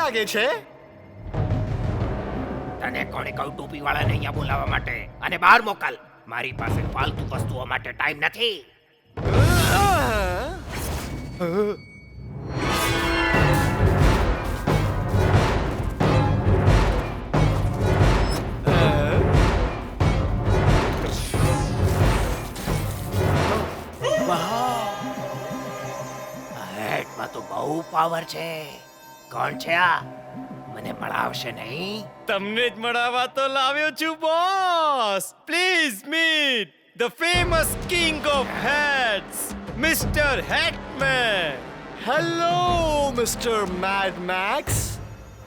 લાગે છે. તને કોણે કહ્યું ટોપીવાળાને અહીંયા બોલાવવા માટે? અને બહાર મોકલ. મારી પાસે ફાલતુ વસ્તુઓ માટે ટાઈમ નથી. હેડમાં તો બહુ પાવર છે. કોણ છે આ? મને મળાવશે નહીં? તમને જ મળાવવા તો લાવ્યો છું boss. Please meet the famous king of hats, mister Hatman. Hello mister Mad Max.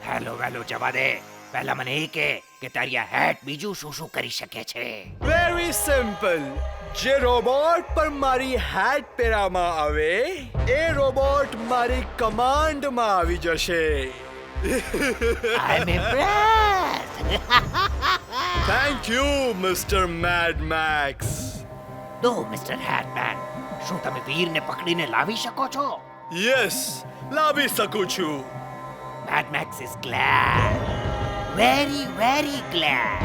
Hello વેલો જવા દે. પહેલા મને એ કે તારી આ હેટ બીજું શું શું કરી શકે છે? Very simple. જે રોબોટ પર મારી હેટ પહેરાવવામાં આવે એ રોબોટ મારી કમાન્ડમાં આવી જશે. I'm impressed. Thank you mister Mad Max. દો મિસ્ટર હેટમેન, શું તમે વીરને પકડીને લાવી શકો છો? યસ, લાવી શકું છું. Mad Max is glad. Very, very glad.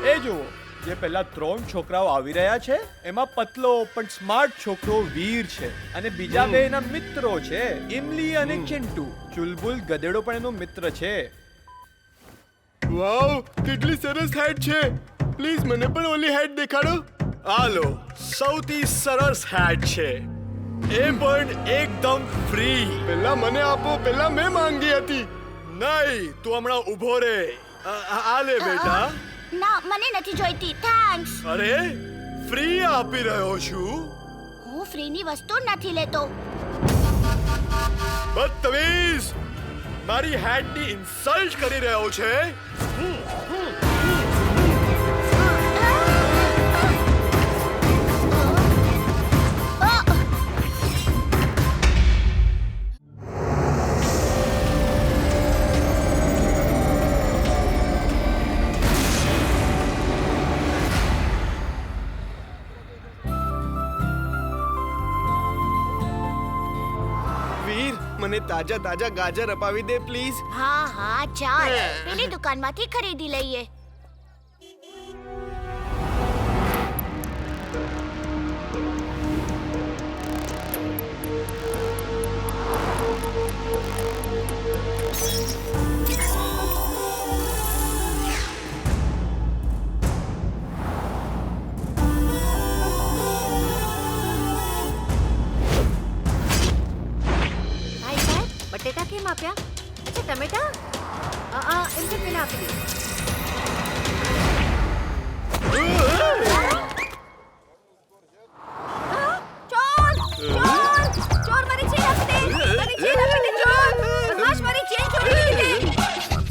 એ જુઓ, જે પહેલા 3 છોકરાઓ આવી રહ્યા છે એમાં પતલો પણ સ્માર્ટ છોકરો વીર છે અને બીજા 2 એના મિત્રો છે, ઇમલી અને ચિંટુ. ચુલબુલ ગધેડો પણ એનો મિત્ર છે. વાવ, કેટલી સરસ હેટ છે. પ્લીઝ મને પણ ઓલી હેટ દેખાડો. આ લો, સૌથી સરસ હેટ છે. એ પણ એકદમ ફ્રી. પહેલા મને આપો, પહેલા મેં માંગી હતી. નહીં, તું હમણાં ઊભો રહે. આ લે બેટા. ના, મને નથી જોઈતી. થેન્ક્સ. અરે, ફ્રી આપી રહ્યો છું. હું ફ્રીની વસ્તુ નથી લેતો. બદતમીઝ, મારી હેટની ઇન્સલ્ટ કરી રહ્યો છે. વીર, મને તાજા તાજા ગાજર અપાવી દે પ્લીઝ. હા હા, ચાલ પેલી દુકાનમાંથી ખરીદી લઈએ. બટેટા કેમ આપ્યા? અચ્છા, ટમેટા? એમ તો પેલા આપી દે. ચોર! ચોર! ચોર, મારી ચેન આપી દે! મારી ચેન આપી દે, ચોર! બદમાશ, મારી ચેન ચોરી કરી દે!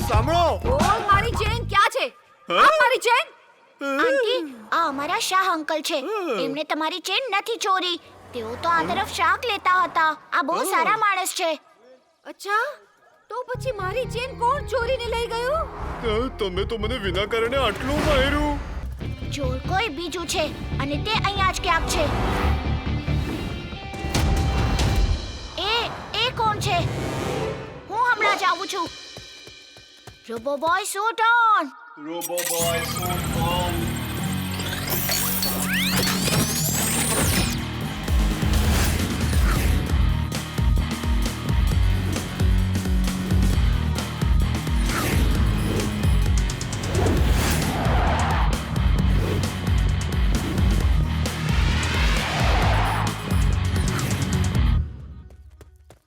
સાંભળો. ઓહ, મારી ચેન ક્યાં છે? આપ મારી ચેન! આંટી, આ અમારા શાહ અંકલ છે. એમણે તમારી ચેન નથી ચોરી. તેઓ તો આ તરફ શાક લેતા હતા. આ બહુ સારા માણસ છે. અચ્છા, તો પછી મારી ચેન કોણ ચોરીને લઈ ગયું? તમે તો મને વિના કારણે આટલું માર્યું. ચોર કોઈ બીજું છે અને તે અહીંયા જ ક્યાંક છે. એ કોણ છે? હું હમણાં જ આવું છું. Robo boy suit on. Robo boy suit on.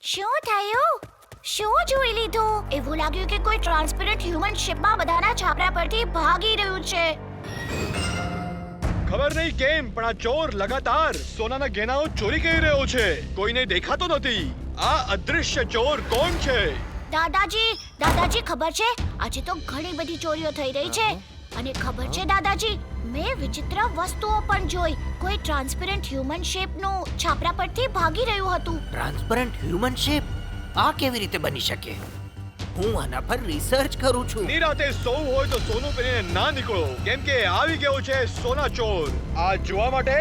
શું થયું? શું જોઈ લીધું? એવું લાગ્યું કે કોઈ ટ્રાન્સપેરન્ટ હ્યુમન શિપમાં બધાના છાપરા પરથી ભાગી રહ્યું છે. ખબર નહીં કેમ પણ આ ચોર લગાતાર સોનાના ગહેનાઓ ચોરી કરી રહ્યો છે. કોઈને દેખાતો નથી. આ અદૃશ્ય ચોર કોણ છે? દાદાજી ખબર છે, આજે તો ઘણી બધી ચોરીઓ થઈ રહી છે. અને ખબર છે દાદાજી, મેં વિચિત્ર વસ્તુઓ પણ જોઈ. કોઈ ટ્રાન્સપેરન્ટ હ્યુમન શેપનું છાપરા પરથી ભાગી રહ્યું હતું. Transparent human shape? આ કેવી રીતે બની શકે? હું આના પર રિસર્ચ કરું છું. નિરાતે સોવું હોય તો સોનું પહેરીને ના નીકળો, કેમ કે આવી ગયો છે સોના ચોર. આ જોવા માટે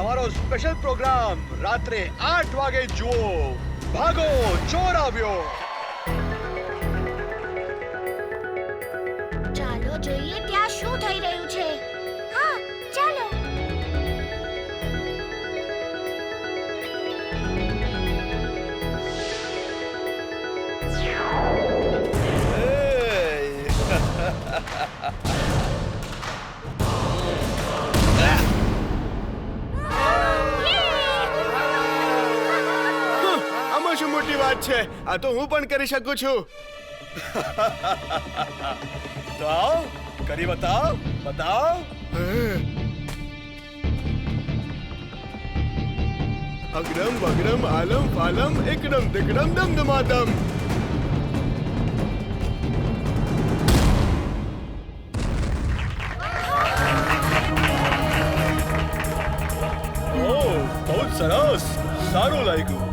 અમારો સ્પેશિયલ પ્રોગ્રામ રાત્રે 8 વાગે જુઓ. ભાગો, ચોર આવ્યો. ચાલો જોઈએ ત્યાં શું થઈ રહ્યું છે. હા, ચાલો. આમાં શું મોટી વાત છે? આ તો હું પણ કરી શકું છું. તો આવ, કરી બતાવ. અગ્રમ બગ્રમ આલમ ફાલમ એકડમ દિકડમ દમ દમાદમ. બહુ સરસ, સારું લાગ્યું.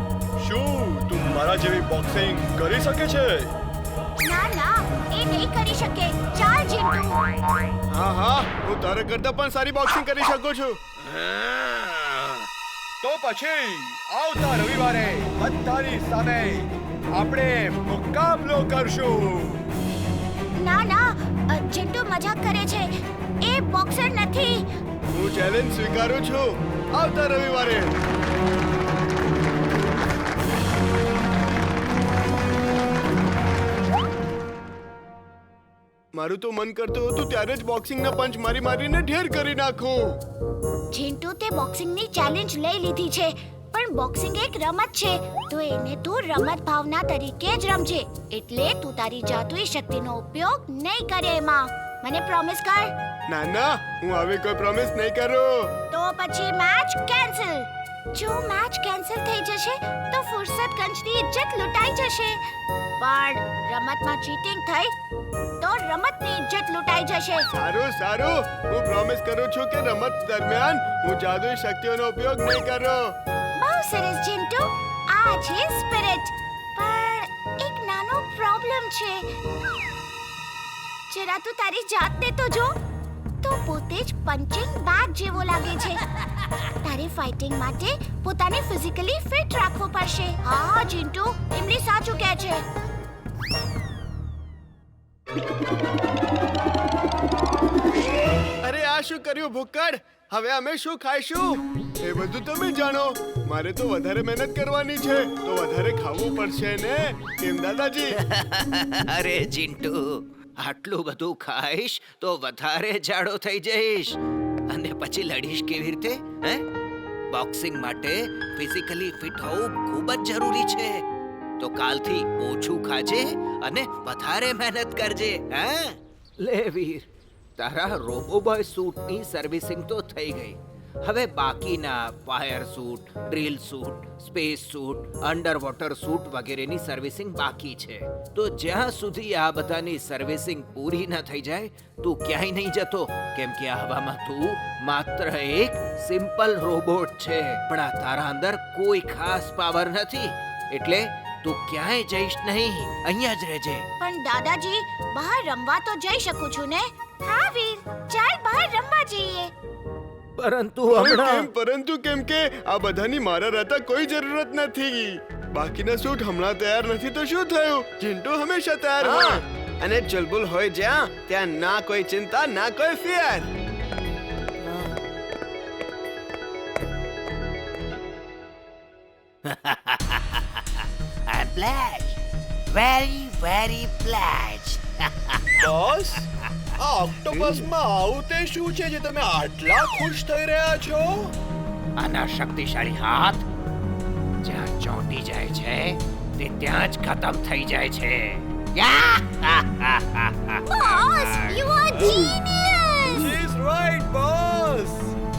શું તું મારા જેવી બોક્સિંગ કરી શકે છે? ના ના, એ નહીં કરી શકે. ચાલ ચિંટુ. હા, હું તારા કરતા પણ સારી બોક્સિંગ કરી શકું છું. તો પછી આવતા રવિવારે બધાની સામે આપણે મુકાબલો કરશું. ના ના, ચિંટુ મજાક કરે છે. એ બોક્સર નથી. હું ચેલેન્જ સ્વીકારું છું. આવતા રવિવારે. મારું તો મન કરતું હતું ત્યારે જ બોક્સિંગના પંચ મારીને ઢેર કરી નાખું. ચિંટુ તે બોક્સિંગની ચેલેન્જ લઈ લીધી છે, પણ બોક્સિંગ એક રમત છે, તો એને તું રમત ભાવના તરીકે જ રમજે. એટલે તું તારી જાદુઈ શક્તિનો ઉપયોગ નહીં કરે એમાં. મને પ્રોમિસ કર. ના, હું હવે કોઈ પ્રોમિસ નહીં કરું. તો પછી મેચ કેન્સલ. જો મેચ કેન્સલ થઈ જશે તો ફુરસતગંજની ઇજ્જત લૂંટાઈ જશે. પણ રમતમાં ચીટિંગ થઈ તો રમતની ઇજ્જત લૂંટાઈ જશે. સારું, હું પ્રોમિસ કરું છું કે રમત દરમિયાન હું જાદુઈ શક્તિઓનો ઉપયોગ નહીં કરું. બહુ સરસ ચિંટુ, આ છે સ્પિરિટ. પણ એક નાનો પ્રોબ્લેમ છે. જરા તું તારી જાતને તો જો. તો પોતે જ પંચિંગ બેગ જેવો લાગે છે. તારે ફાઇટિંગ માટે પોતાને ફિઝિકલી ફિટ રાખવો પડશે. હા ચિંટુ, એમની સાચું કહે છે. અરે આ શું કર્યું ભૂક્કડ? હવે અમે શું ખાઈશું? એ બધું તમે જાણો. મારે તો વધારે મહેનત કરવાની છે, તો વધારે ખાવું પડશે ને, કેમ દાદાજી? અરે ચિંટુ, આટલું બધું ખાઈશ તો વધારે જાડો થઈ જઈશ. અને પછી લડીશ કેવી રીતે? હે? બોક્સિંગ માટે ફિઝિકલી ફિટ હોવું ખૂબ જ જરૂરી છે. તો કાલથી ઓછું ખાજે અને વધારે મહેનત કરજે. હે? લે વીર, તારા રોબોબોય સૂટની સર્વિસિંગ તો થઈ ગઈ. હવે બાકીના fire suit, drill suit, space suit, under water suit વગેરેની સર્વિસિંગ બાકી છે. તો જ્યાં સુધી આ બધાની સર્વિસિંગ પૂરી ન થઈ જાય તું ક્યાંય નહીં જતો, કેમ કે આ હવામાં તું માત્ર એક સિમ્પલ રોબોટ છે. પણ આ તારા અંદર કોઈ ખાસ પાવર નથી, એટલે તું ક્યાંય જઈશ નહીં, અહીંયા જ રહેજે. પણ દાદાજી, બહાર રમવા તો જઈ શકું છું ને? હા વીર, ચાલ બહાર રમવા જઈએ. પરંતુ પરંતુ કેમ કે આ બધાની મારા રહેતા કોઈ જરૂરત નથી. બાકીના સૂટ હમણાં તૈયાર નથી તો શું થયું? ચિંટુ હંમેશા તૈયાર હોય. અને ચલબુલ હોય જ્યાં ત્યાં ના કોઈ ચિંતા, ના કોઈ fear. I'm pledged. Very pledged. Boss, આ ઓક્ટોપસમાં આવું તે શું છે જે તમે આટલા ખુશ થઈ રહ્યા છો? આના શક્તિશાળી હાથ જ્યાં ચોંટી જાય છે તે ત્યાં જ ખતમ થઈ જાય છે. Boss, you are genius. She is right, boss.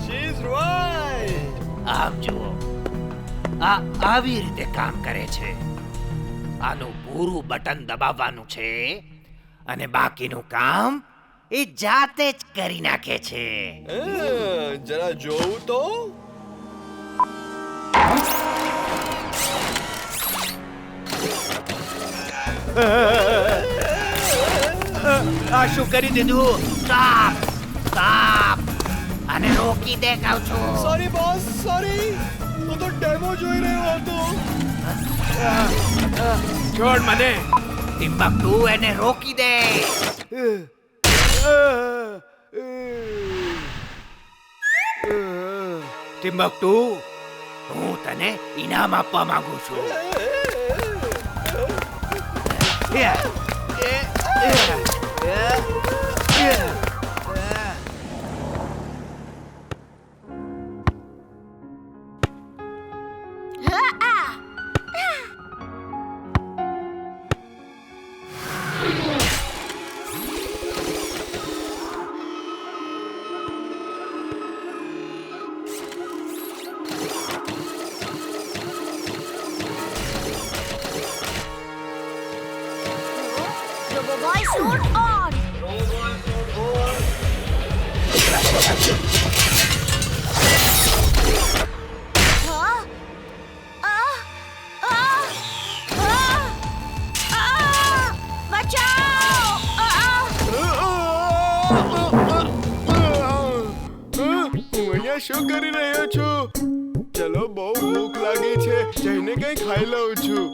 She is right. આમ જુઓ, આ આવી રીતે કામ કરે છે. આનું પૂરું બટન દબાવવાનું છે અને બાકીનું કામ એ જાતે જ કરી નાખે છે. જરા જોઉં તો. આ શું કરી દીધું? સ્ટોપ સ્ટોપ આને રોકી દે કહું છું. સોરી બોસ સોરી, હું તો ડેમો જોઈ રહ્યો હતો. છોડ મને. ટિમ્બકટુ એને રોકી દે. ટિમ્બકટુ, હું તને ઇનામ આપવા માંગુ છું. Roboboy suit on. Huh? બચાવ! હું અહીંયા શું કરી રહ્યો છું? ચલો બહુ ભૂખ લાગી છે, જઈને કંઈ ખાઈ લઉં છું.